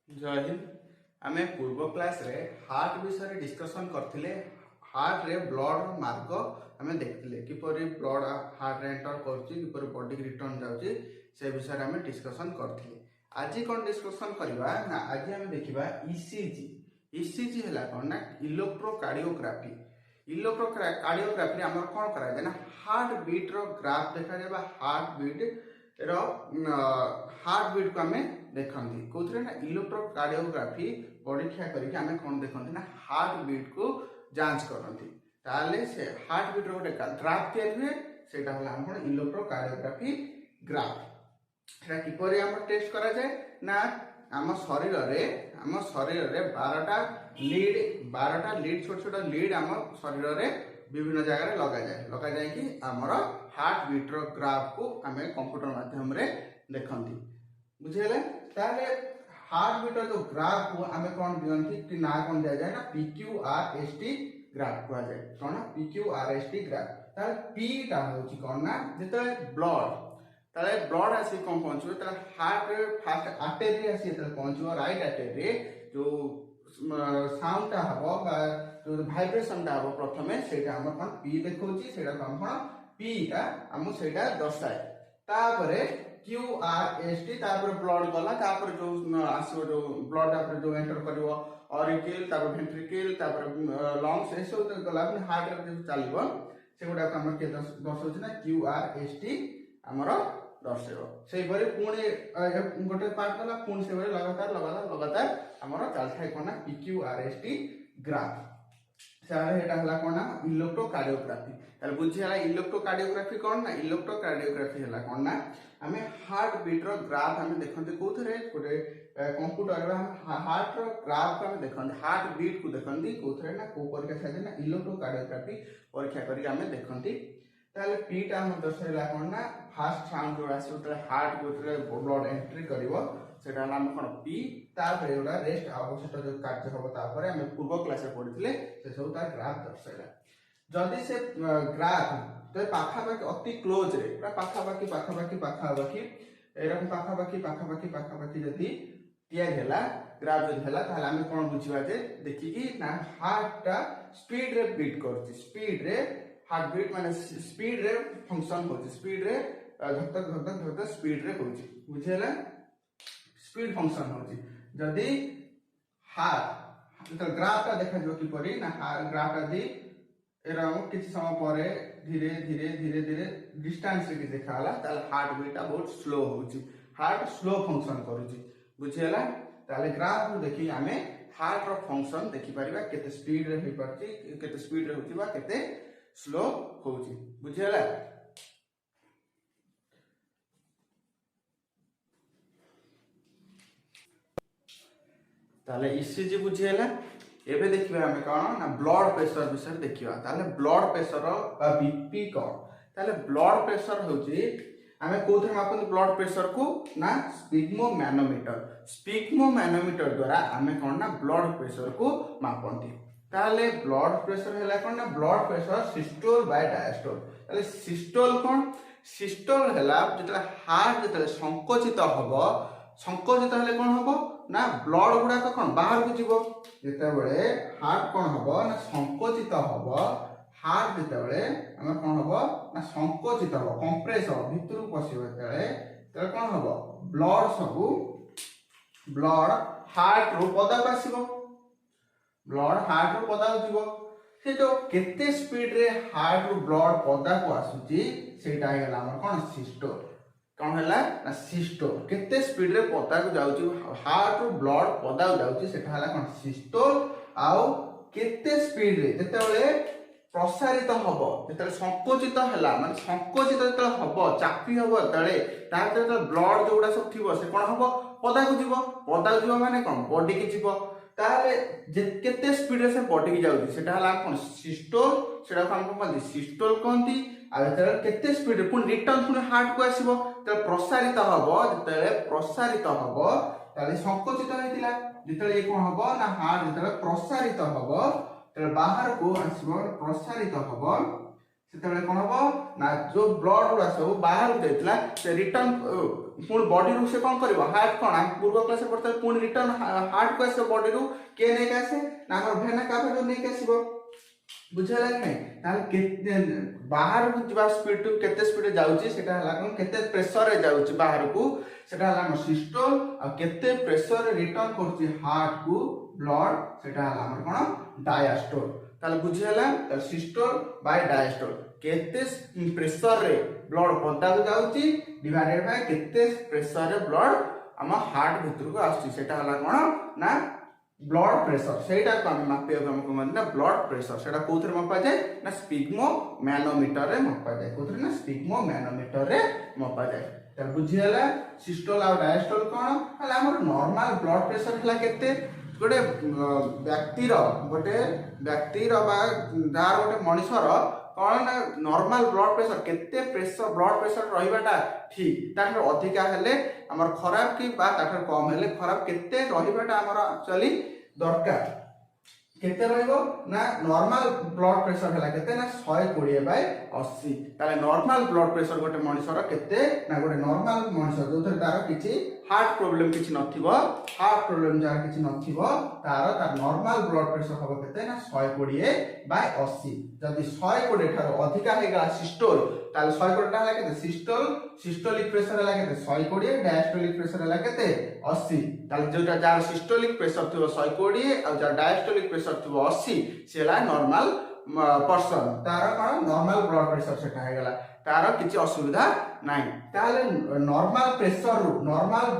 जय हिंद। आमे पूर्व क्लास रे हार्ट विषय डिस्कशन करथिले। हार्ट रे ब्लड मार्ग आमे देखथिले किपरि ब्लड हार्ट रे एंटर करछि, किपरि बॉडी की रिटर्न जाउछि, से विषय रे आमे डिस्कशन करथिले। आज कोन डिस्कशन करबा ना, आज आमे देखिबा ईसीजी। ईसीजी हला कोन ना इलेक्ट्रोकार्डियोग्राफी। इलेक्ट्रोकार्डियोग्राफी रे हमर कोन करा जाय ना, हार्ट बीट रो ग्राफ देखा जाबा। हार्ट बीट को आमे देखंती कोथरे ना इलेक्ट्रोकार्डियोग्राफी परीक्षा करके आमे कोन देखंती ना, हार्ट बीट को जांच करंती। ताले से हार्ट बीट रो गोटे ग्राफ तैयार हुए, सेटा होला हम इलेक्ट्रोकार्डियोग्राफी ग्राफ। सेटा किपरि हम टेस्ट करा जाय ना, आम शरीर रे 12टा लीड छोट छोट लीड आम शरीर रे विभिन्न जगह लगा जाए कि आमर हार्ट बीट रो ग्राफ को आमे कंप्यूटर माध्यम रे देखंती। बुझेले ताले हार्ट बीट जो ग्राफ को आमे कोन दियंती कि ना कोन दिया जाय ना, PQRST ग्राफ को जाय। कोन ना PQRST ग्राफ। ताले P टा होची कोन ना, जेते ब्लड आसी कोन पहुंचो, ताले हार्ट रे फास्ट आर्टरी आसी ताले पहुंचो। राइट आर्टरी जो साउंड टा हबो बा जो वाइब्रेशन टा हबो, प्रथमे सेटा हम कोन P देखौची, सेटा हम कोन P टा हम सेटा दर्शाए। तापरे QRST, तापर ब्लड गला, तापर जो आसो जो ब्लड तापर जो एंटर करिवो ऑरिकल, तापर वेंट्रिकल, तापर लंग्स, ए सब गला हार्ट रे जो चलिबो, सेगुडा हम के दर्शौछि ना QRST हमर दर्शेबो। सेहि परे पुणी गोटे पार्ट गला, पुणी से परे लगातार हमर चलथाय कोना PQRST ग्राफ। सारे हेटा हला कोना इलेक्ट्रोकार्डियोग्राफी। ताले बुझी हला इलेक्ट्रोकार्डियोग्राफी कोन ना, इलेक्ट्रोकार्डियोग्राफी हला कोन ना, हमें हार्ट बीट रो ग्राफ हमें देखंते कोथरे गोटे कंप्यूटर रे हार्ट रो ग्राफ को हमें देखंते, हार्ट बीट को देखंती कोथरे ना, को परीक्षा साजे ना इलेक्ट्रोकार्डियोग्राफी परीक्षा करी हमें देखंती। ताले पी टा हम दर्शाइला कोन ना, फास्ट साउंड जो आसी उतरे हार्ट रे ब्लड एंट्री करिवो, सेटा नाम कोन पी। तापर एटा रेस्ट आबो, सेटा जो कार्य हबो, तापर हम पूर्व क्लास रे पढिथिले से सब तार ग्राफ दर्शाइला। जदी से ग्राफ तो पाखापाखि अति क्लोज रे पूरा पाखापाखि एरकम पाखापाखि जदी टिया गेला ग्राफ जदी हला, ताले हम कोन बुझिबा जे देखि कि ना हार्ट टा स्पीड रे बीट करछि। स्पीड रे हार्ट बीट माने स्पीड रे फंक्शन होछि, स्पीड रे धक स्पीड रे होछि। बुझिला स्पीड फंक्शन होछि। जदी हार्ट तो ग्राफ टा देखा जो कि परि ना, ग्राफ टा दी एरम किछि समय परे धीरे धीरे डिस्टेंस रे देखा हला, ताले हार्ट बीट टा बहुत स्लो होछि, हार्ट स्लो फंक्शन करूछि। बुझिला ताले ग्राफ को देखि हमें हार्ट रो फंक्शन देखि परिबा, केते स्पीड रे होई परछि, केते स्पीड रे होछि बा केते स्लो होछि। बुझिला ताले ईसीजी बुझिला। एबे देखिबा हमें कोन ना, ब्लड प्रेशर विषय देखिबा। ताले ब्लड प्रेशर बा बीपी कोन, ताले ब्लड प्रेशर होछि हमें कोथरे मापन ब्लड प्रेशर को ना, स्पिग्मोमैनोमीटर द्वारा हमें कोन ना ब्लड प्रेशर को मापंती। ताले ब्लड प्रेशर हला कोन ना, blood pressure systole by diastole. ताले सिस्टोल कोन, सिस्टोल हला जतले हार्ट जतले संकोचित हबो, संकोचित हले कोन हबो ना, ब्लड गुडा को कोन बाहर को जीवो। जेते बेले हार्ट कोन हबो ना, संकोचित हबो। हार्ट जेते बेले हम कोन हबो ना, संकोचित हबो, कंप्रेस हो भितर पसिबो। तेले कोन हबो, ब्लड सबु ब्लड हार्ट रो पदा पासिबो, ब्लड हार्ट रो पदा जीवो। से जो केते स्पीड रे हार्ट रो ब्लड पदा को आसुची, सेटा हेला हमर कोन सिस्टोल। कौन है ना, सिस्टोल केते स्पीड रे पदा को जाउची, हार्ट रो ब्लड पदा को जाउची, सेटा हला कोन सिस्टोल। आउ केते स्पीड रे जते बेले प्रसारित हबो, जते संकोचित हला माने संकोचित जते हबो, चापी हबो तळे, ताते तो ब्लड जोडा सब थिबो, से कोन हबो पदा को जीवो माने कोन बॉडी की जीवो। ताले जे केते स्पीड रे से बॉडी की जाउची, सेटा हला कोन सिस्टोल। सेटा को हम कोन सिस्टोल कोनती। आ जते केते स्पीड रे पुन रिटर्न पुन हार्ट को आसीबो, त प्रसारित हबो। जते प्रसारित हबो ताले संकोचित हेतिला, जते ए कोन हबो ना, हार्ट जते प्रसारित हबो तले बाहर को आसीबो, प्रसारित हबो, सेतेबेले कोन हबो ना जो ब्लड गुडा सब बाहर जाइतला से रिटर्न पुणी बॉडी रु से कोन करबो हार्ट कोन हम पूर्व क्लास पढ़ते पुणी रिटर्न हार्ट को आसे बॉडी रु के नै के आसे ना हमर भेना काफे जो नै के आसीबो बुझला नै ताल केते बाहर को जबा स्पीड टू केते स्पीड जाउची सेटा हला कोन केते प्रेशर रे जाउची बाहर को सेटा हला हमर सिस्टोल आ केते प्रेशर रे रिटर्न करची हार्ट को ब्लड सेटा हला हमर कोन डायस्टोल ताल बुझला सिस्टोल बाय डायस्टोल केते प्रेशर रे ब्लड पदा को जाउची डिवाइडेड बाय केते प्रेशर रे ब्लड हम हार्ट भीतर को आसी सेटा हला कोन ना ब्लड प्रेशर सेटा को हम मापियो हमको मतलब ब्लड प्रेशर सेटा कोथरे मापा जाय ना स्पिग्मो मैनोमीटर रे मापा जाय कोथरे ना स्पिग्मो मैनोमीटर रे मापा जाय त बुझियला सिस्टोल आ डायस्टोल कोन हला हमर नॉर्मल ब्लड प्रेशर हला केते गोटे व्यक्तिर बा दार गोटे मनुष्यर कौन ना नॉर्मल ब्लड प्रेशर केते प्रेशर ब्लड प्रेशर रहिबाटा ठीक ताकर अधिका हेले हमर खराब की बा ताकर कम हेले खराब केते रहिबाटा हमर एक्चुअली दरकार केते रहइबो ना नॉर्मल ब्लड प्रेशर हला केते ना 120/80 ताले नॉर्मल ब्लड प्रेशर गोटे मनुष्यर केते ना गोटे नॉर्मल मनुष्य जो तार किछि हार्ट प्रॉब्लम किछि नथिबो हार्ट प्रॉब्लम जार किछि नथिबो तार नॉर्मल ब्लड प्रेशर हबो केते ना 120/80 जदि 120 ठारो अधिका हे गला सिस्टोल ताले 120 टा हला केते सिस्टोल सिस्टोलिक प्रेशर हला केते 120 डायस्टोलिक प्रेशर हला केते 80 ताले जोटा जार सिस्टोलिक प्रेशर थिबो 120 आ जार डायस्टोलिक प्रेशर थिबो 80 सेला नॉर्मल पर्सन तार कोन नॉर्मल ब्लड प्रेशर सेटा हे गला तार किछि असुविधा नाही ताले नॉर्मल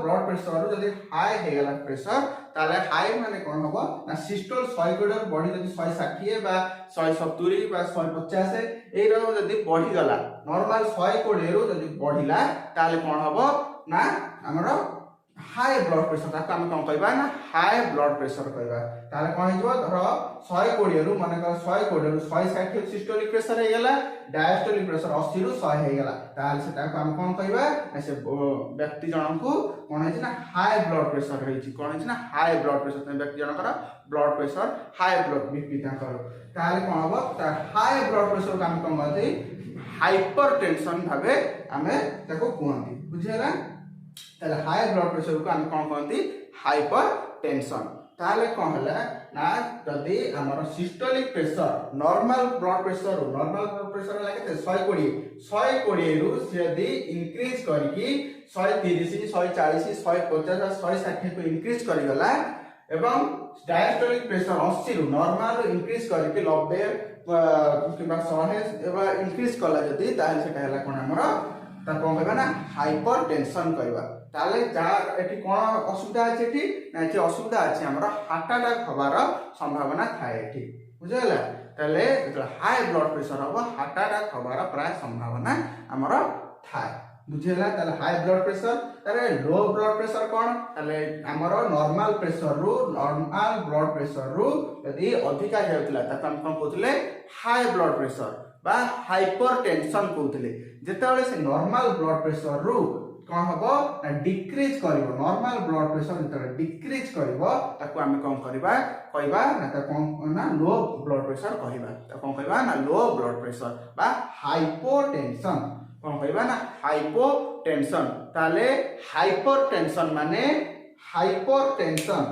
ब्लड प्रेशर रु जदि हाई हे गला प्रेशर ताले हाई माने कोन होबो ना सिस्टोल 120 बॉडी जदि 160 बा 170 बा 150 एई रो जदि बढ़ी गला नॉर्मल 120 रु जदि बढ़िला ताले कोन होबो ना हमरो हाई ब्लड प्रेशर ताका हम कोन कहबा ना हाई ब्लड प्रेशर कहबा ताले कोन हिजो धरो 120 रु माने 120 रु 160 सिस्टोलिक प्रेशर हे गेला डायस्टोलिक प्रेशर 80 रु 100 हे गेला ताले सेटा को हम कोन कहबा ना से व्यक्ति जन को कोन है ना हाई ब्लड प्रेशर रही कोन है ना हाई ब्लड प्रेशर व्यक्ति जन कर blood pressure high blood BP ता कर ताले कोन होबो ता हाई ब्लड प्रेशर को हम कोन कहते हाइपरटेंशन भाबे हमें ताको कहंती बुझियला ताले हाई ब्लड प्रेशर को हम कोन कहंती हाइपरटेंशन ताले कोन हला ना जदि हमर systolic pressure normal blood pressure हला केते 120 रु यदि इंक्रीज करके 130 140 150 160 को इंक्रीज करि गला एवं डायस्टोलिक प्रेशर 80 रु नॉर्मल इंक्रीज करके 90 किबा 100 एबा इंक्रीज कला जदि ताले सेटा हला कोन हमर ता कोन कहबा ना हाइपरटेंशन कहबा ताले जार एठी कोन असुविधा अछि एठी ना एठी असुविधा अछि हमर हार्ट अटैक होबार संभावना थाए एठी बुझला ताले हाई ब्लड प्रेशर हबो हार्ट अटैक होबार प्राय संभावना हमर थाए बुझला ताले हाई ब्लड प्रेशर ताले लो ब्लड प्रेशर कोन ताले हमर नॉर्मल ब्लड प्रेशर रु यदि अधिका हेउतला ता हम कोन कहतले हाई ब्लड प्रेशर बा हाइपरटेंशन कहतले जेतेबेले से नॉर्मल ब्लड प्रेशर रु कोन हबो ना डिक्रीज करिवो नॉर्मल ब्लड प्रेशर जेतेबेले डिक्रीज करिवो ताको हम कोन करबा कहबा ना ता कोन ना लो ब्लड प्रेशर कहबा ता कोन कहबा ना लो ब्लड प्रेशर बा हाइपोटेंशन कोन कहबा ना हाइपोटेंशन ताले हाइपरटेंशन माने हाइपरटेंशन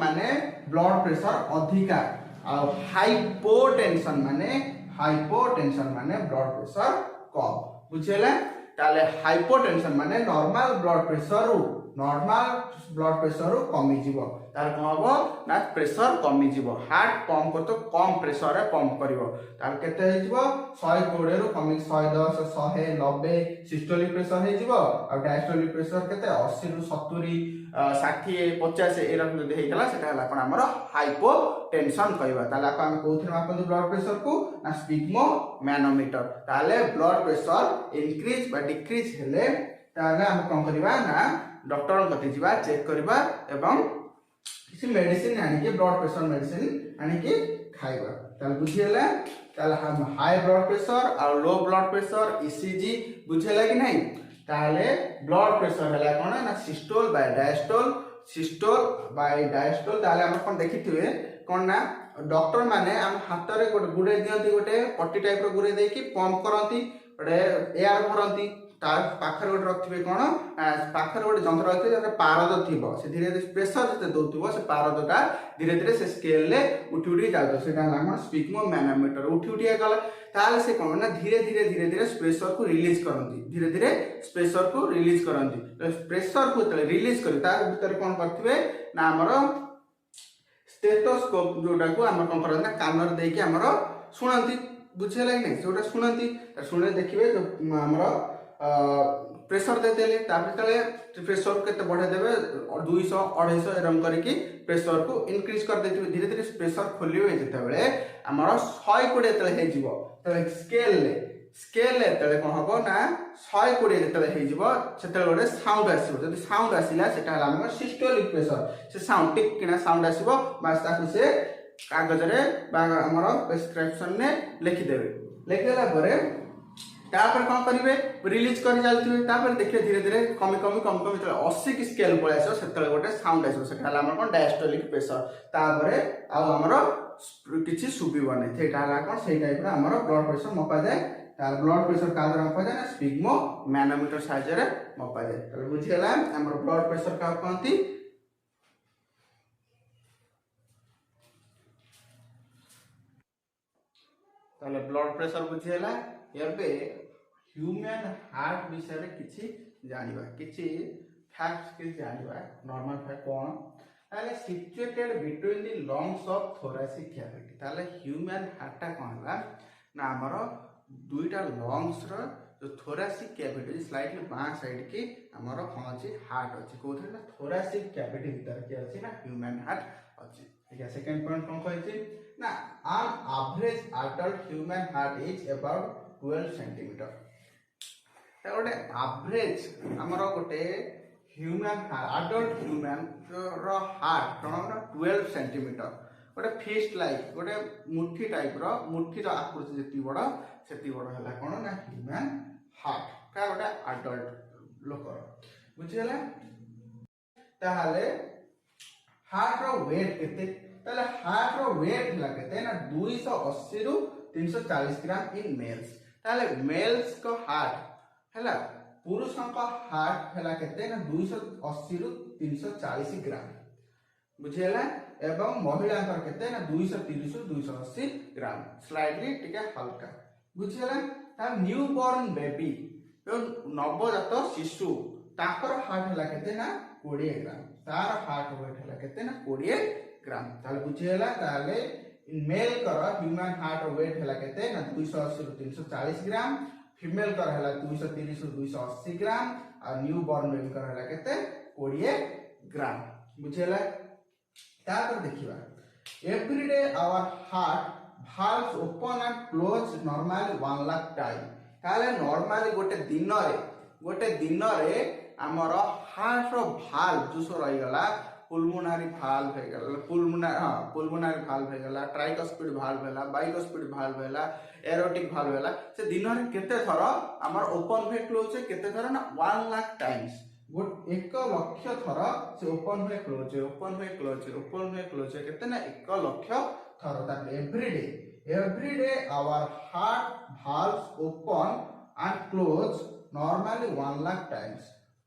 माने ब्लड प्रेशर अधिका आ हाइपोटेंशन माने ब्लड प्रेशर कम बुझियला ताले हाइपोटेंशन माने नॉर्मल ब्लड प्रेशर रु कमी जीवो तार कोन हबो ना प्रेशर कमी जीवो हार्ट पंप को तो कम प्रेशर रे पंप करिवो तार केते हे जीवो 120 रु कमी 110 190 सिस्टोलिक प्रेशर हे जीवो आ डायस्टोलिक प्रेशर केते 80 रु 70 60 50 ए रकम जदि हे गला सेटा हला कोन हमर हाइपोटेंशन कहबा ताले हम कोथि मापन ब्लड प्रेशर को ना स्पिग्मो मैनोमीटर ताले ब्लड प्रेशर इंक्रीज बा डिक्रीज हेले ताले हम कोन करबा ना डॉक्टर कति जीवा चेक करबा एवं किसी मेडिसिन आनी के ब्लड प्रेशर मेडिसिन आनी के खाइबा ताले बुझियला ताले हम हाई ब्लड प्रेशर और लो ब्लड प्रेशर ईसीजी बुझियला कि नहीं ताले ब्लड प्रेशर हला कोन ना सिस्टोल बाय डायस्टोल ताले हम कोन देखिथिबे कोन ना डॉक्टर माने हम हाथ रे गोटे गुड़े दियंती गोटे पट्टी टाइप रो गुड़े देकी पंप करंती गोटे एयर भरंती तार पाखर गोटे रखिबे कोन पाखर गोटे जंत्र रखिबे जे पारद थिबो से धीरे धीरे प्रेशर जते दउथिबो से पारदटा धीरे धीरे से स्केल ले उठी उठी जातो सेटा हम स्पिग्मो मैनोमीटर उठी उठी गला ताले से कोन ना धीरे धीरे धीरे धीरे प्रेशर को रिलीज करंती धीरे धीरे प्रेशर को रिलीज करंती प्रेशर को तले रिलीज करी तार भीतर कोन करथिबे ना हमर स्टेथोस्कोप जोटा को हम कोन करना कानर देकी हमर सुनंती बुझे लाग नै जोटा सुनंती सुने देखिबे जो हमर प्रेशर देते प्रेशर के बढ़े देवे 200 250 एरम करके प्रेशर को इंक्रीज कर देते धीरे धीरे प्रेशर खोलिए जिते आमर 120 जो स्केल कौन हम ना 120 जो गोटे साउंड आसो जब साउंड आसला से सिस्टोलिक प्रेशर से साउंड टिक साउंड आसो से कागज आमर प्रेस्क्रिप्शन ने लिखिदेवे लिखिदेला तापर कौन करेंगे रिलीज कर चलते देखिए धीरे धीरे कमी कमी कमी कमी 80 की स्केल पड़े आस से गोटे साउंड आस कौन डायस्टोलिक प्रेशर तापर आमर किसी शुभन से कौन से टाइप आमर ब्लड प्रेशर मपा जाए ब्लड प्रेशर क्या द्वारा मपा जाए स्पिग्मो मैनोमीटर साहाय्य मपा जाए बुझीगला आम ब्लड प्रेशर क्या कहती ब्लड प्रेशर बुझीगला एबे ह्यूमन हार्ट विषय रे किछि जानिबा किछि फैक्ट्स किछि जानिबा नॉर्मल फैक्ट कोन ताले situated between the lungs of thoracic cavity ताले ह्यूमन हार्ट कोनला ना हमर दुईटा लंग्स रो जो थोरासिक कैविटी स्लाइटली बां साइड की हमर कोन अछि हार्ट अछि कोथि ना थोरासिक कैविटी भीतर के अछि ना ह्यूमन हार्ट अछि ठीक है सेकंड पॉइंट कोन कहै ना an average adult human heart is about 12 cm गोटे एवरेज आमर गोटे ह्यूमन अडल्ट ह्यूमन रो हार्ट कौन 12 सेंटीमीटर गोटे फिस्ट लाइक गोटे मुठी टाइप रो मुठी रो आकृति जति बड़ सेति बड़ हला कौन ना ह्यूमन हार्ट का गोटे अडल्ट लोकर बुझियला ताहाले हार्ट रो वेट केते ताले हार्ट रो वेट हला केते ना 280 रु 340 ग्राम इन मेल्स ताले मेल्स को हार्ट हैला पुरुष का हार्ट हैला केते ना 280 रु 340 ग्राम बुझेला एवं महिला का केते ना 230 रु 280 ग्राम स्लाइटली टिके हल्का बुझेला ता न्यू बॉर्न बेबी जो नवजात शिशु ताकर हार्ट हैला केते ना 20 ग्राम तार हार्ट वेट हैला केते ना 20 ग्राम ताले बुझेला ताले मेल कर ह्यूमन हार्ट वेट हैला केते ना 280 रु 340 ग्राम फीमेल कर हला 230 रु 280 ग्राम और न्यू बॉर्न बेबी कर हला केते 20 ग्राम बुझेला तापर देखिबा every day our heart valves open and close normally 1 lakh time ताले नॉर्मली गोटे दिन रे हमर हार्ट रो भाल्व जो सो रही गला पुल्मोनारी भाल्व है गला पुल्मोनारी भाल्व है गला ट्राइकोस्पिड भाल्व हैला बाइकोस्पिड भाल्व हैला एरोटिक भाल्व हैला से दिन रे केते थर हमर ओपन हुए क्लोज केते थर ना 1 लाख टाइम्स गुड 1 लाख थर से ओपन हुए क्लोज केते ना 1 लाख थर that every day our heart valves open and close normally 1 lakh times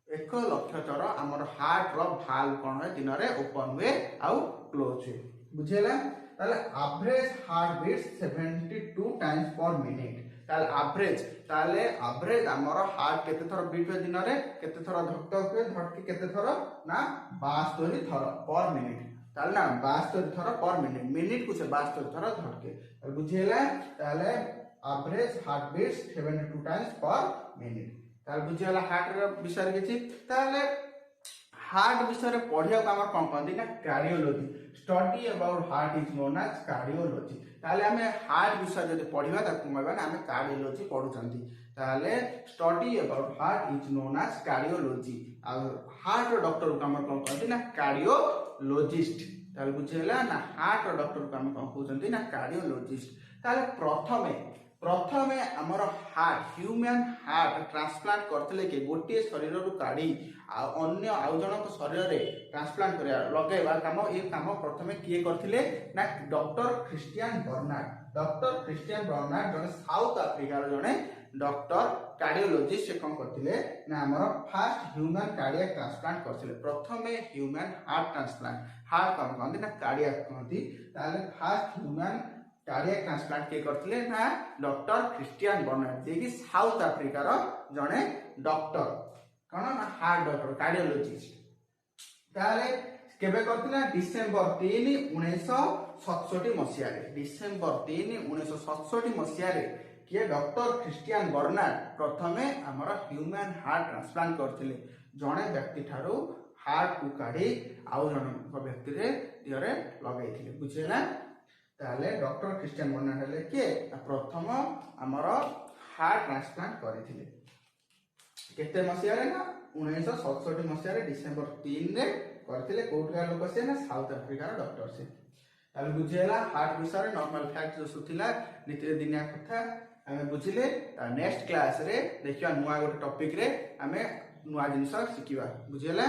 1 lakh थर हमर हार्ट रो भाल्व कोन है दिन रे ओपन हुए आउ क्लोज हुए बुझेला ताले average heart beats 72 times per minute ताले एवरेज हमर हार्ट केते थर बीट हुए दिन रे केते थर धक हुए धड़के केते थर ना 72 थर पर मिनिट ताले ना 72 थर पर मिनिट को से 72 थर धड़के बुझेला ताले average heart beats 72 times per minute ताले बुझेला हार्ट रे विषय किछि ताले हार्ट विषय रे पढिया को हमर कोन कहंदी ना cardiology study about heart is known as cardiology ताले हमें हार्ट विषय जदि पढिबा त कहबा ना हमें कार्डियोलॉजी पढुचंती ताले study about heart is known as cardiology आ हार्ट रो डॉक्टर को हमर कोन कहंदी ना कार्डियोलॉजिस्ट ताले बुझेला ना हार्ट रो डॉक्टर को हम कोन कहउचंती ना कार्डियोलॉजिस्ट ताले प्रथमे हमर हार्ट ह्यूमन हार्ट ट्रांसप्लांट करथिले के गोटे शरीर रु काढ़ी अन्य आउ जनक शरीर रे ट्रांसप्लांट करिया लगेबा काम ए काम प्रथमे किए करथिले ना doctor Christiaan Barnard. Doctor Christiaan Barnard जने साउथ अफ्रीकार जने डॉक्टर कार्डियोलॉजिस्ट से कौन करथिले ना हमर फर्स्ट ह्यूमन कार्डियक ट्रांसप्लांट करथिले। प्रथमे ह्यूमन हार्ट ट्रांसप्लांट हार्ट कौन कहंती ना कार्डियक कहंती ताले फर्स्ट ह्यूमन कार्डियक ट्रांसप्लांट के करथिले ना डॉक्टर क्रिस्टियन बर्नार्ड जे कि साउथ अफ्रीकार जने डॉक्टर कौन ना हार्ट डॉक्टर कार्डियोलॉजिस्ट। ताले केबे करथिले डिसेंबर 3 1967 मसिया रे डिसेंबर 3 1967 मसिया रे किए डॉक्टर क्रिस्टियन बर्नार्ड प्रथमे हमर ह्यूमन हार्ट ट्रांसप्लांट करथिले। जने व्यक्ति ठारू हार्ट को काढी आउ जन व्यक्ति रे दियरे लगाइथिले बुझेला। ताले डॉक्टर क्रिस्टियन बर्नार्ड हेले के प्रथम हमर हार्ट ट्रांसप्लांट करथिले केते मसिया रे ना 1967 मसिया रे डिसेंबर 3 रे करथिले। कोठा लोक से ना साउथ अफ्रीका डॉक्टर से ताले बुझेला हार्ट विषय नॉर्मल फैक्ट जो सुथिला नित्य दिनिया कथा हमें बुझिले। नेक्स्ट क्लास रे देखिया नुआ गोटे टॉपिक रे हमें नुआ जिनस शिखिबा बुझेला।